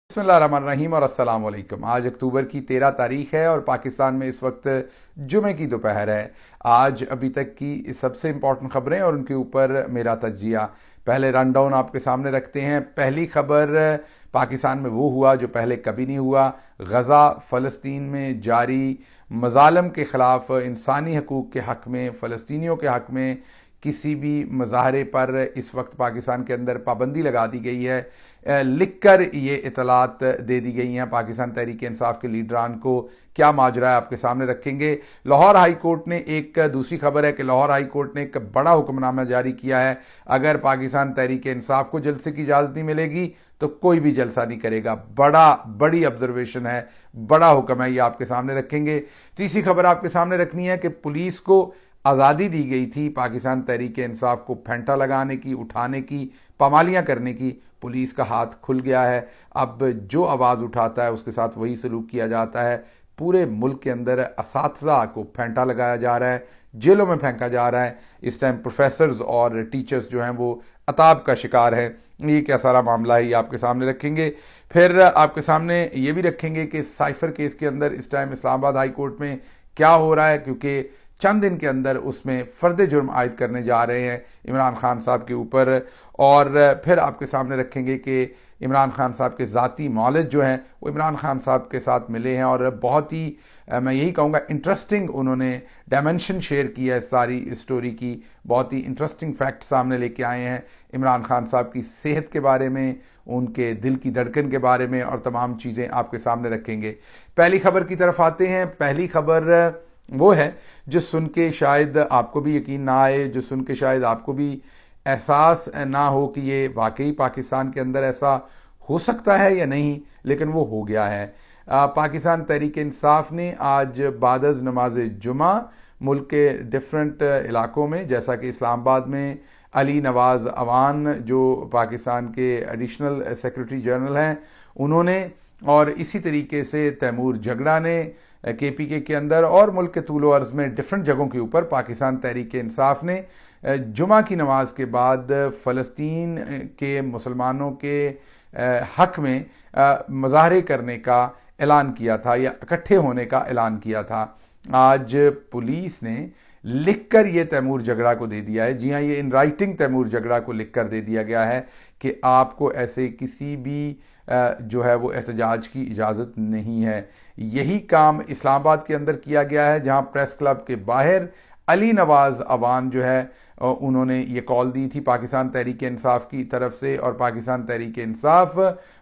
बिस्मिल्लाहिर्रहमानिर्रहीम और अस्सलाम वालेकुम। आज अक्टूबर की 13 तारीख है और पाकिस्तान में इस वक्त जुमे की दोपहर है। आज अभी तक की सबसे इम्पॉर्टेंट खबरें और उनके ऊपर मेरा तजिया। पहले रन डाउन आपके सामने रखते हैं। पहली खबर, पाकिस्तान में वो हुआ जो पहले कभी नहीं हुआ। गज़ा फ़लस्तीन में जारी मज़ालम के ख़िलाफ़ इंसानी हकूक़ के हक़ में, फ़लस्तीनियों के हक़ में किसी भी मुजाहरे पर इस वक्त पाकिस्तान के अंदर पाबंदी लगा दी गई है। लिख कर ये इतलात दे दी गई हैं पाकिस्तान तहरीक इंसाफ के लीडरान को। क्या माजरा है आपके सामने रखेंगे। लाहौर हाई कोर्ट ने एक दूसरी खबर है कि लाहौर हाई कोर्ट ने एक बड़ा हुक्मनामा जारी किया है। अगर पाकिस्तान तहरीक इंसाफ को जलसे की इजाज़त नहीं मिलेगी तो कोई भी जलसा नहीं करेगा। बड़ी ऑब्जर्वेशन है, बड़ा हुक्म है, ये आपके सामने रखेंगे। तीसरी खबर आपके सामने रखनी है कि पुलिस को आज़ादी दी गई थी पाकिस्तान तहरीक इंसाफ को फेंटा लगाने की, उठाने की, पामालियाँ करने की। पुलिस का हाथ खुल गया है। अब जो आवाज़ उठाता है उसके साथ वही सलूक किया जाता है। पूरे मुल्क के अंदर असातिज़ा को फेंटा लगाया जा रहा है, जेलों में फेंका जा रहा है। इस टाइम प्रोफेसर्स और टीचर्स जो हैं वो अताब का शिकार हैं। ये क्या सारा मामला है, ये आपके सामने रखेंगे। फिर आपके सामने ये भी रखेंगे कि साइफर केस के अंदर इस टाइम इस्लामाबाद हाई कोर्ट में क्या हो रहा है, क्योंकि चंद दिन के अंदर उसमें फ़र्द जुर्म आयद करने जा रहे हैं इमरान खान साहब के ऊपर। और फिर आपके सामने रखेंगे कि इमरान खान साहब के ज़ाती मौलिद जो हैं वो इमरान खान साहब के साथ मिले हैं और बहुत ही मैं यही कहूँगा इंटरेस्टिंग उन्होंने डायमेंशन शेयर किया है सारी स्टोरी की। बहुत ही इंटरेस्टिंग फैक्ट सामने लेके आए हैं इमरान खान साहब की सेहत के बारे में, उनके दिल की धड़कन के बारे में, और तमाम चीज़ें आपके सामने रखेंगे। पहली खबर की तरफ आते हैं। पहली खबर वो है जो सुन के शायद आपको भी यकीन ना आए, जो सुन के शायद आपको भी एहसास ना हो कि ये वाकई पाकिस्तान के अंदर ऐसा हो सकता है या नहीं, लेकिन वो हो गया है। पाकिस्तान तहरीक इंसाफ ने आज बादज़ नमाज जुमा मुल्क के डिफरेंट इलाकों में, जैसा कि इस्लामाबाद में अली नवाज़ अवान जो पाकिस्तान के एडिशनल सेक्रेटरी जनरल हैं उन्होंने, और इसी तरीके से तैमूर झगड़ा ने KPK के अंदर और मुल्क के तूलो अर्ज़ में डिफरेंट जगहों के ऊपर पाकिस्तान तहरीक इंसाफ ने जुमा की नमाज के बाद फ़लस्तीन के मुसलमानों के हक़ में मुज़ाहरे करने का ऐलान किया था या इकट्ठे होने का ऐलान किया था। आज पुलिस ने लिख कर ये तैमूर झगड़ा को दे दिया है। जी हाँ, ये इन राइटिंग तैमूर झगड़ा को लिख कर दे दिया गया है कि आपको ऐसे किसी भी जो है वो एहतजाज की इजाज़त नहीं है। यही काम इस्लामाबाद के अंदर किया गया है, जहां प्रेस क्लब के बाहर अली नवाज़ अवान जो है उन्होंने ये कॉल दी थी पाकिस्तान तहरीक इंसाफ की तरफ से, और पाकिस्तान तहरीक इंसाफ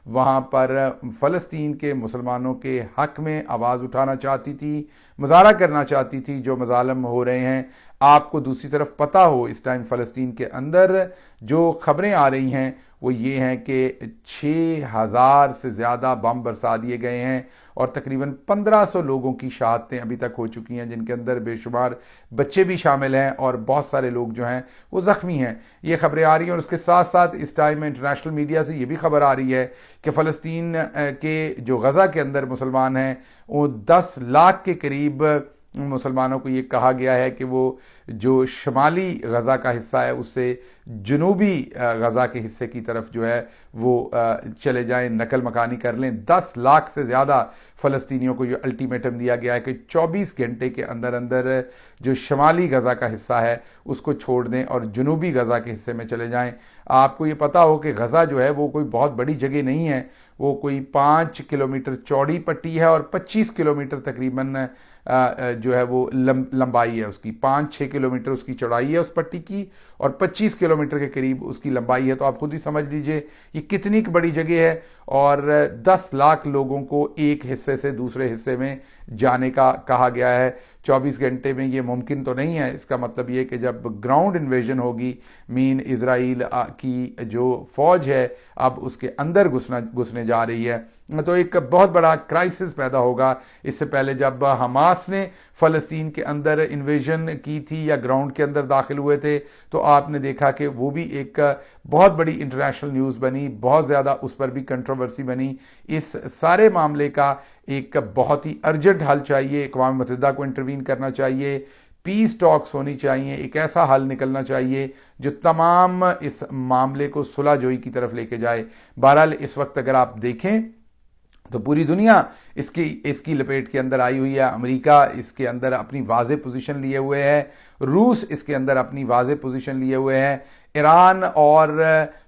वहाँ पर फ़लस्तीन के मुसलमानों के हक़ में आवाज़ उठाना चाहती थी, मुज़ाहरा करना चाहती थी जो मज़ालम हो रहे हैं। आपको दूसरी तरफ पता हो इस टाइम फ़लस्तीन के अंदर जो ख़बरें आ रही हैं वो ये हैं कि 6000 से ज़्यादा बम बरसा दिए गए हैं और तकरीबन 1500 लोगों की शहादतें अभी तक हो चुकी हैं, जिनके अंदर बेशुमार बच्चे भी शामिल हैं और बहुत सारे लोग जो हैं वो ज़ख्मी हैं। ये खबरें आ रही हैं और उसके साथ साथ इस टाइम में इंटरनेशनल मीडिया से ये भी खबर आ रही है कि फ़लस्तीन के जो गज़ा के अंदर मुसलमान हैं वो 10 लाख के करीब मुसलमानों को ये कहा गया है कि वो जो शुमाली गज़ा का हिस्सा है उससे जनूबी गज़ा के हिस्से की तरफ जो है वो चले जाएं, नकल मकानी कर लें। 10 लाख से ज़्यादा फ़लस्तीनियों को ये अल्टीमेटम दिया गया है कि 24 घंटे के अंदर अंदर जो शुमाली गज़ा का हिस्सा है उसको छोड़ दें और जनूबी गज़ा के हिस्से में चले जाएं। आपको ये पता हो कि गज़ा जो है वो कोई बहुत बड़ी जगह नहीं है, वो कोई 5 किलोमीटर चौड़ी पट्टी है और 25 किलोमीटर तकरीबन जो है वो लंबाई है उसकी। 5-6 किलोमीटर उसकी चौड़ाई है उस पट्टी की और 25 किलोमीटर के करीब उसकी लंबाई है। तो आप खुद ही समझ लीजिए ये कितनी बड़ी जगह है और 10 लाख लोगों को एक हिस्से से दूसरे हिस्से में जाने का कहा गया है। 24 घंटे में ये मुमकिन तो नहीं है। इसका मतलब ये कि जब ग्राउंड इन्वेजन होगी, मीन इजराइल की जो फौज है अब उसके अंदर घुसने जा रही है, तो एक बहुत बड़ा क्राइसिस पैदा होगा। इससे पहले जब हमास ने फ़लस्तीन के अंदर इन्वेजन की थी या ग्राउंड के अंदर दाखिल हुए थे तो आपने देखा कि वो भी एक बहुत बड़ी इंटरनेशनल न्यूज़ बनी, बहुत ज़्यादा उस पर भी कंट्रोवर्सी बनी। इस सारे मामले का एक बहुत ही अर्जेंट हल चाहिए, अक़वाम मुत्तहिदा को इंटरवीन करना चाहिए, पीस टॉक्स होनी चाहिए, एक ऐसा हल निकलना चाहिए जो तमाम इस मामले को सुलह जोई की तरफ लेके जाए। बहरहाल इस वक्त अगर आप देखें तो पूरी दुनिया इसकी इसकी लपेट के अंदर आई हुई है। अमेरिका इसके अंदर अपनी वाज़े पोजीशन लिए हुए है, रूस इसके अंदर अपनी वाज़े पोजीशन लिए हुए है, ईरान और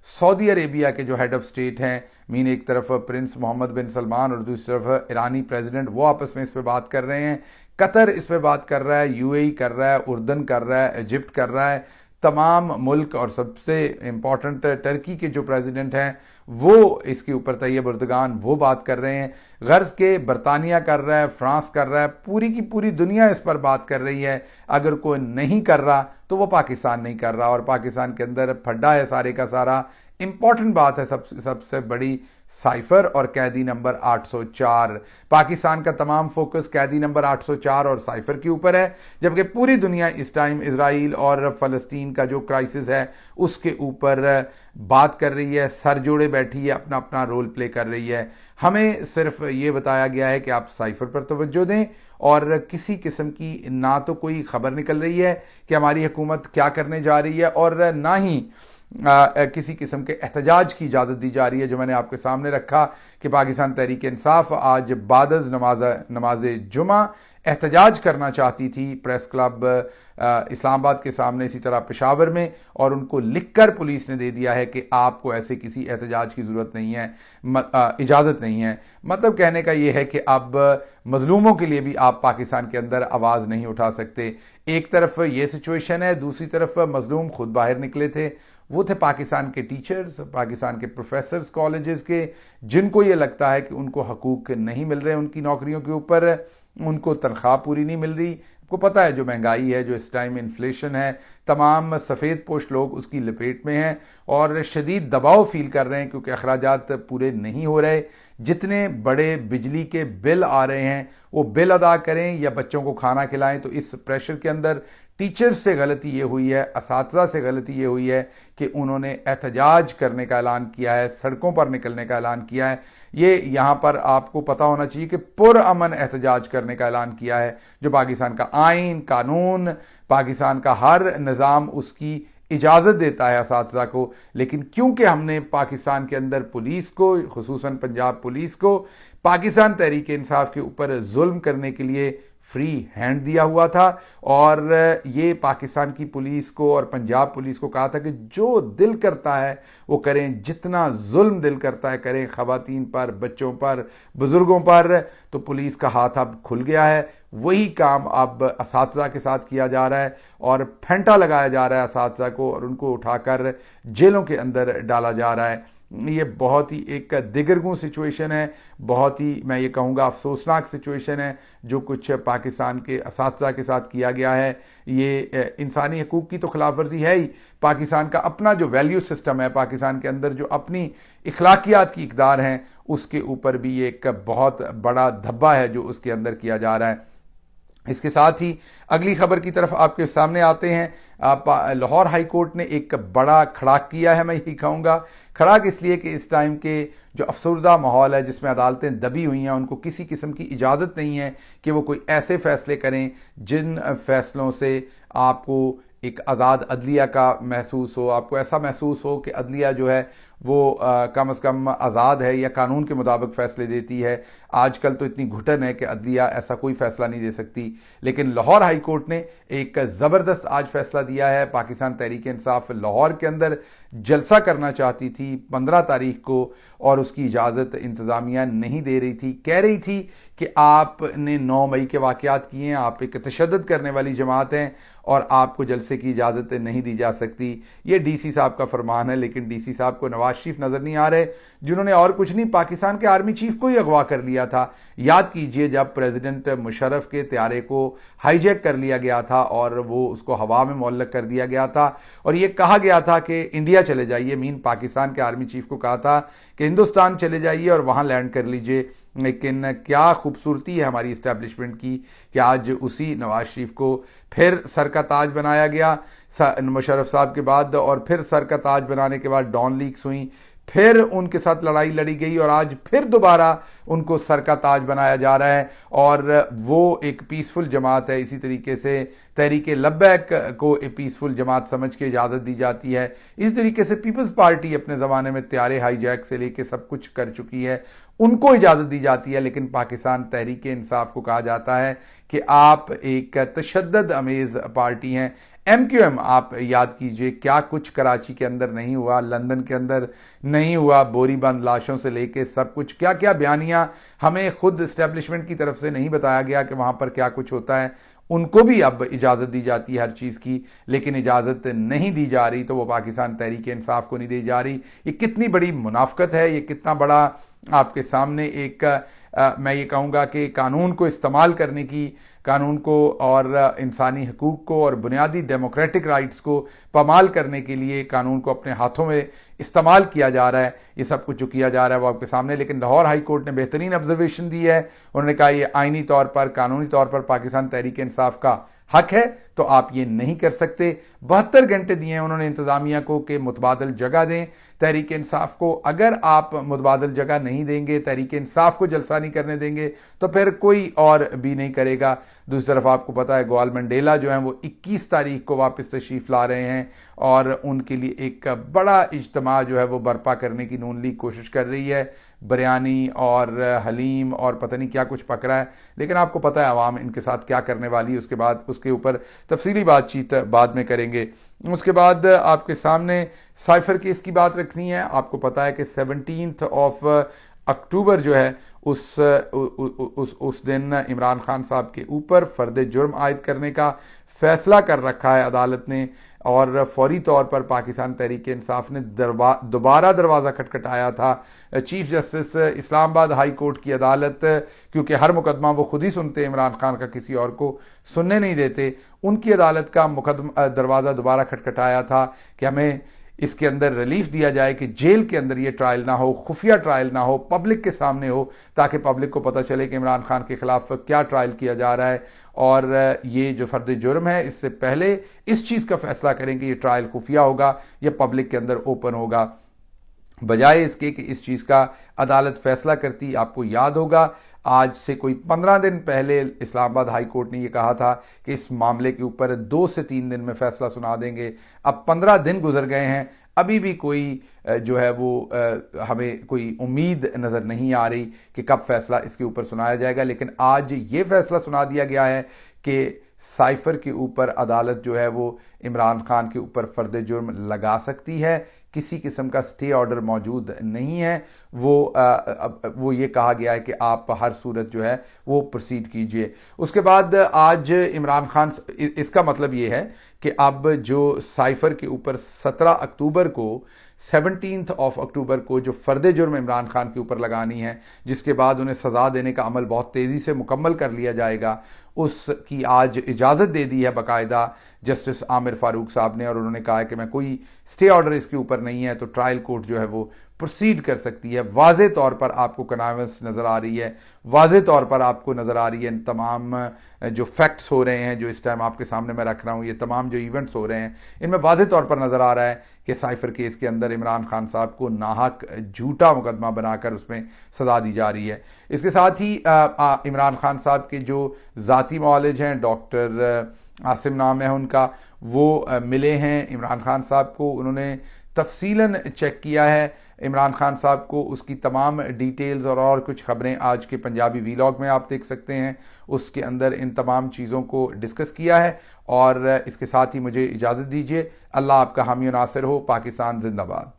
सऊदी अरेबिया के जो हेड ऑफ स्टेट हैं, मीन एक तरफ प्रिंस मोहम्मद बिन सलमान और दूसरी तरफ ईरानी प्रेसिडेंट, वो आपस में इस पर बात कर रहे हैं। कतर इस पर बात कर रहा है, यूएई कर रहा है, उर्दन कर रहा है, इजिप्ट कर रहा है। तमाम मुल्क और सबसे इम्पॉर्टेंट टर्की के जो प्रेसिडेंट हैं वो इसके ऊपर, तैयब उर्दगान, वो बात कर रहे हैं। गर्ज के बरतानिया कर रहा है, फ्रांस कर रहा है, पूरी की पूरी दुनिया इस पर बात कर रही है। अगर कोई नहीं कर रहा तो वो पाकिस्तान नहीं कर रहा, और पाकिस्तान के अंदर फड्डा है सारे का सारा। इंपॉर्टेंट बात है सबसे बड़ी, साइफर और कैदी नंबर 804। पाकिस्तान का तमाम फोकस कैदी नंबर 804 और साइफर के ऊपर है, जबकि पूरी दुनिया इस टाइम इजराइल और फलस्तीन का जो क्राइसिस है उसके ऊपर बात कर रही है, सर जोड़े बैठी है, अपना अपना रोल प्ले कर रही है। हमें सिर्फ ये बताया गया है कि आप साइफर पर तवज्जो दें, और किसी किस्म की ना तो कोई खबर निकल रही है कि हमारी हुकूमत क्या करने जा रही है, और ना ही किसी किस्म के एहतजाज की इजाज़त दी जा रही है। जो मैंने आपके सामने रखा कि पाकिस्तान तहरीक इंसाफ आज बादज नमाज जुमा एहतजाज करना चाहती थी प्रेस क्लब इस्लामाबाद के सामने, इसी तरह पेशावर में, और उनको लिखकर पुलिस ने दे दिया है कि आपको ऐसे किसी एहतजाज की ज़रूरत नहीं है, इजाज़त नहीं है। मतलब कहने का ये है कि अब मजलूमों के लिए भी आप पाकिस्तान के अंदर आवाज़ नहीं उठा सकते। एक तरफ ये सिचुएशन है, दूसरी तरफ मजलूम खुद बाहर निकले थे। वो थे पाकिस्तान के टीचर्स, पाकिस्तान के प्रोफेसर्स कॉलेजेस के, जिनको ये लगता है कि उनको हकूक नहीं मिल रहे उनकी नौकरियों के ऊपर, उनको तनख्वाह पूरी नहीं मिल रही। आपको पता है जो महंगाई है, जो इस टाइम इन्फ्लेशन है, तमाम सफ़ेद पोश लोग उसकी लपेट में हैं और शदीद दबाव फील कर रहे हैं, क्योंकि अखराजात पूरे नहीं हो रहे। जितने बड़े बिजली के बिल आ रहे हैं वो बिल अदा करें या बच्चों को खाना खिलाएं। तो इस प्रेशर के अंदर टीचर्स से गलती ये हुई है, असातिज़ा से गलती ये हुई है कि उन्होंने एहतजाज करने का ऐलान किया है, सड़कों पर निकलने का ऐलान किया है। ये यहाँ पर आपको पता होना चाहिए कि पुरअमन एहतजाज करने का ऐलान किया है, जो पाकिस्तान का आइन, कानून, पाकिस्तान का हर निज़ाम उसकी इजाज़त देता है असातिज़ा को। लेकिन क्योंकि हमने पाकिस्तान के अंदर पुलिस को, खुसूसन पंजाब पुलिस को, पाकिस्तान तहरीक इंसाफ के ऊपर जुल्म करने के लिए फ्री हैंड दिया हुआ था, और ये पाकिस्तान की पुलिस को और पंजाब पुलिस को कहा था कि जो दिल करता है वो करें, जितना जुल्म दिल करता है करें, ख़वातीन पर, बच्चों पर, बुज़ुर्गों पर। तो पुलिस का हाथ अब खुल गया है। वही काम अब असातिज़ा के साथ किया जा रहा है, और फेंटा लगाया जा रहा है असातिज़ा को, और उनको उठाकर जेलों के अंदर डाला जा रहा है। ये बहुत ही एक दिगरगूं सिचुएशन है, बहुत ही, मैं ये कहूँगा, अफसोसनाक सिचुएशन है जो कुछ पाकिस्तान के असातिज़ा के साथ किया गया है। ये इंसानी हकूक़ की तो खिलाफ वर्जी है ही। पाकिस्तान का अपना जो वैल्यू सिस्टम है, पाकिस्तान के अंदर जो अपनी इखलाकियात की इक़दार हैं, उसके ऊपर भी ये एक बहुत बड़ा धब्बा है जो उसके अंदर किया जा रहा है। इसके साथ ही अगली खबर की तरफ आपके सामने आते हैं। लाहौर हाई कोर्ट ने एक बड़ा खड़ाक किया है, मैं यही कहूँगा। खड़ाक इसलिए कि इस टाइम के जो अफसरदा माहौल है, जिसमें अदालतें दबी हुई हैं, उनको किसी किस्म की इजाज़त नहीं है कि वो कोई ऐसे फ़ैसले करें जिन फ़ैसलों से आपको एक आज़ाद अदलिया का महसूस हो, आपको ऐसा महसूस हो कि अदलिया जो है वो कम से कम आज़ाद है या कानून के मुताबिक फ़ैसले देती है। आजकल तो इतनी घुटन है कि अदलिया ऐसा कोई फ़ैसला नहीं दे सकती। लेकिन लाहौर हाई कोर्ट ने एक ज़बरदस्त आज फ़ैसला दिया है। पाकिस्तान तहरीक इंसाफ लाहौर के अंदर जलसा करना चाहती थी 15 तारीख को, और उसकी इजाज़त इंतज़ामिया नहीं दे रही थी। कह रही थी कि आपने 9 मई के वाक़यात किए हैं, आप एक तशद्दुद करने वाली जमात हैं और आपको जलसे की इजाज़त नहीं दी जा सकती। ये डीसी साहब का फरमान है, लेकिन डीसी साहब को नवाज शरीफ नज़र नहीं आ रहे, जिन्होंने और कुछ नहीं, पाकिस्तान के आर्मी चीफ को ही अगवा कर लिया था। याद कीजिए जब प्रेसिडेंट मुशर्रफ के त्यारे को हाईजैक कर लिया गया था और वो उसको हवा में मुअल्लक कर दिया गया था, और ये कहा गया था कि इंडिया चले जाइए, मीन पाकिस्तान के आर्मी चीफ को कहा था कि हिंदुस्तान चले जाइए और वहाँ लैंड कर लीजिए। लेकिन क्या खूबसूरती है हमारी इस्टेब्लिशमेंट की कि आज उसी नवाज शरीफ को फिर सर का ताज बनाया गया मुशर्रफ साहब के बाद, और फिर सर का ताज बनाने के बाद डॉन लीक्स हुई, फिर उनके साथ लड़ाई लड़ी गई और आज फिर दोबारा उनको सर का ताज बनाया जा रहा है। और वो एक पीसफुल जमात है, इसी तरीके से तहरीक लब्बैक को एक पीसफुल जमात समझ के इजाज़त दी जाती है। इस तरीके से पीपल्स पार्टी अपने ज़माने में त्यारे हाईजैक से लेके सब कुछ कर चुकी है, उनको इजाज़त दी जाती है। लेकिन पाकिस्तान तहरीक इंसाफ को कहा जाता है कि आप एक तशद्दुद अमेज़ पार्टी हैं। MQM आप याद कीजिए क्या कुछ कराची के अंदर नहीं हुआ, लंदन के अंदर नहीं हुआ, बोरीबंद लाशों से लेके सब कुछ, क्या क्या बयानियां हमें खुद इस्टेब्लिशमेंट की तरफ से नहीं बताया गया कि वहां पर क्या कुछ होता है। उनको भी अब इजाज़त दी जाती है हर चीज़ की, लेकिन इजाज़त नहीं दी जा रही तो वो पाकिस्तान तहरीक इंसाफ को नहीं दी जा रही। ये कितनी बड़ी मुनाफकत है, ये कितना बड़ा आपके सामने एक मैं ये कहूँगा कि कानून को इस्तेमाल करने की, कानून को और इंसानी हकूक़ को और बुनियादी डेमोक्रेटिक राइट्स को पामाल करने के लिए कानून को अपने हाथों में इस्तेमाल किया जा रहा है। ये सब कुछ जो किया जा रहा है वो आपके सामने। लेकिन लाहौर हाई कोर्ट ने बेहतरीन ऑब्जर्वेशन दी है। उन्होंने कहा ये आईनी तौर पर, कानूनी तौर पर पाकिस्तान तहरीक इंसाफ का हक है, तो आप ये नहीं कर सकते। 72 घंटे दिए हैं उन्होंने इंतजामिया को कि मुतबादल जगह दें तहरीक इंसाफ को। अगर आप मुतबादल जगह नहीं देंगे, तहरीक इंसाफ को जलसा नहीं करने देंगे, तो फिर कोई और भी नहीं करेगा। दूसरी तरफ आपको पता है ग्वाल मंडेला जो हैं वो 21 तारीख को वापस तशरीफ़ ला रहे हैं और उनके लिए एक बड़ा इज्तिमा जो है वो बर्पा करने की नून लीग कोशिश कर रही है। बिरयानी और हलीम और पता नहीं क्या कुछ पक रहा है, लेकिन आपको पता है अवाम इनके साथ क्या करने वाली है। उसके बाद उसके ऊपर तफसीली बातचीत बाद में करेंगे। उसके बाद आपके सामने साइफर केस की बात रखनी है। आपको पता है कि 17 अक्टूबर जो है उस दिन इमरान खान साहब के ऊपर फर्द जुर्म आयद करने का फैसला कर रखा है अदालत ने, और फौरी तौर पर पाकिस्तान तहरीक इंसाफ ने दोबारा दरवाज़ा खटखटाया था। Chief justice Islamabad high court की अदालत, क्योंकि हर मुकदमा वो खुद ही सुनते, इमरान खान का किसी और को सुनने नहीं देते, उनकी अदालत का दरवाज़ा दोबारा खटखटाया था कि हमें इसके अंदर रिलीफ दिया जाए कि जेल के अंदर ये ट्रायल ना हो, खुफिया ट्रायल ना हो, पब्लिक के सामने हो, ताकि पब्लिक को पता चले कि इमरान खान के खिलाफ क्या ट्रायल किया जा रहा है। और ये जो फर्द जुर्म है, इससे पहले इस चीज़ का फैसला करें कि ये ट्रायल खुफिया होगा या पब्लिक के अंदर ओपन होगा, बजाय इसके कि इस चीज़ का अदालत फैसला करती। आपको याद होगा आज से कोई 15 दिन पहले इस्लामाबाद हाई कोर्ट ने यह कहा था कि इस मामले के ऊपर 2 से 3 दिन में फैसला सुना देंगे। अब 15 दिन गुजर गए हैं, अभी भी कोई जो है वो हमें कोई उम्मीद नज़र नहीं आ रही कि कब फैसला इसके ऊपर सुनाया जाएगा। लेकिन आज ये फैसला सुना दिया गया है कि साइफर के ऊपर अदालत जो है वो इमरान खान के ऊपर फर्द जुर्म लगा सकती है। किसी किस्म का स्टे ऑर्डर मौजूद नहीं है। वो ये कहा गया है कि आप हर सूरत जो है वो प्रोसीड कीजिए। उसके बाद आज इमरान खान, इसका मतलब ये है कि अब जो साइफर के ऊपर 17 अक्टूबर को जो फर्द जुर्म इमरान खान के ऊपर लगानी है, जिसके बाद उन्हें सज़ा देने का अमल बहुत तेज़ी से मुकम्मल कर लिया जाएगा, उसकी आज इजाज़त दे दी है बाकायदा जस्टिस आमिर फारूक साहब ने। और उन्होंने कहा है कि मैं कोई स्टे ऑर्डर इसके ऊपर नहीं है, तो ट्रायल कोर्ट जो है वो प्रोसीड कर सकती है। वाज़े तौर पर आपको कनावेंस नज़र आ रही है, वाज़े तौर पर आपको नज़र आ रही है तमाम जो फैक्ट्स हो रहे हैं, जो इस टाइम आपके सामने मैं रख रहा हूँ, ये तमाम जो इवेंट्स हो रहे हैं, इनमें वाज़े तौर पर नज़र आ रहा है कि साइफर केस के अंदर इमरान खान साहब को नाहक झूठा मुकदमा बनाकर उसमें सज़ा दी जा रही है। इसके साथ ही इमरान खान साहब के जो ज़ाती मौलिज हैं, डॉक्टर आसिम नाम है उनका, वो मिले हैं इमरान खान साहब को। उन्होंने तफसीलन चेक किया है इमरान खान साहब को, उसकी तमाम डिटेल्स और कुछ खबरें आज के पंजाबी वीलॉग में आप देख सकते हैं। उसके अंदर इन तमाम चीज़ों को डिस्कस किया है। और इसके साथ ही मुझे इजाज़त दीजिए। अल्लाह आपका हामी और नासिर हो। पाकिस्तान जिंदाबाद।